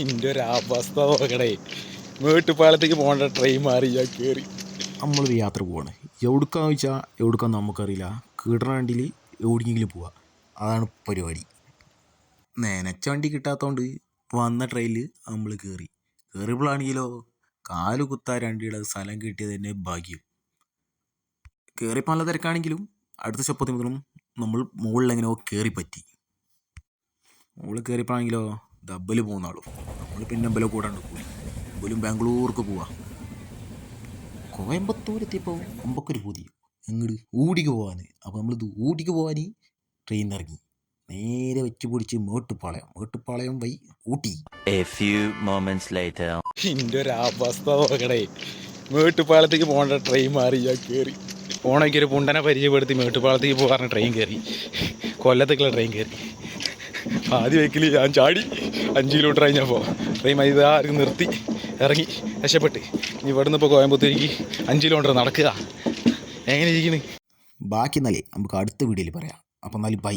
ഇന്റെ ഒരു അവസ്ഥ നോക്കണേ. മേട്ടുപ്പാലത്തേക്ക് പോകേണ്ട ട്രെയിൻ മാറി ഞാൻ കയറി. നമ്മളൊരു യാത്ര പോവാണ്. എവിടുക്കാന്ന് വെച്ചാൽ എവിടുക്കാന്ന് നമുക്കറിയില്ല. കീടണവണ്ടിയിൽ എവിടെയെങ്കിലും പോവുക, അതാണ് പരിപാടി. നനച്ച വണ്ടി കിട്ടാത്തതുകൊണ്ട് വന്ന ട്രെയിനിൽ നമ്മൾ കയറിയപ്പോഴാണെങ്കിലോ കാല് കുത്താൻ രണ്ടിട സ്ഥലം കിട്ടിയത് തന്നെ ഭാഗ്യം. കയറിയപ്പോൾ നല്ല തിരക്കാണെങ്കിലും അടുത്ത സ്റ്റെപ്പത്തുമ്പോഴും നമ്മൾ മുകളിലെങ്ങനെയോ കയറിപ്പറ്റി. മുകളിൽ കയറിയപ്പോഴാണെങ്കിലോ ഡബിൽ പോകുന്നാളും നമ്മൾ പിന്നെ ബലം കൂടാണ്ട് പോയി. ബലും ബാംഗ്ലൂർക്ക് പോവാ. കോയമ്പത്തൂരെത്തിയപ്പോൾ നമുക്കൊരു പൂതി എങ്ങോട്ട് ഊട്ടിക്ക് പോകാൻ. അപ്പോൾ നമ്മളിത് ഊട്ടിക്ക് പോകാൻ ട്രെയിനിൽ ഇറങ്ങി നേരെ വെച്ച് പിടിച്ച് മേട്ടുപ്പാളയം വഴി ഊട്ടി. ഇന്റെ ഒരു അവസ്ഥ നോക്കണേ. മേട്ടുപ്പാലത്തേക്ക് പോകേണ്ട ട്രെയിൻ മാറി ഞാൻ കയറി. പോണെങ്കിൽ ഒരു പുണ്ടനെ പരിചയപ്പെടുത്തി മേട്ടുപ്പാലത്തേക്ക് പോകാൻ ട്രെയിൻ കയറി. കൊല്ലത്തേക്കുള്ള ട്രെയിൻ കയറി. ആദ്യ വെക്കിൽ ഞാൻ ചാടി 5 കിലോമീറ്റർ കഴിഞ്ഞപ്പോൾ ട്രെയിൻ മൈതാർക്ക് നിർത്തി ഇറങ്ങി രക്ഷപ്പെട്ട്. ഇനി ഇവിടുന്ന് ഇപ്പോൾ കോയമ്പത്തൂർക്ക് 5 കിലോമീറ്റർ നടക്കുക. എങ്ങനെ ഇരിക്കുന്നു? ബാക്കി എന്നാലേ നമുക്ക് അടുത്ത വീഡിയോയിൽ പറയാം. അപ്പം എന്നാലും ബൈ.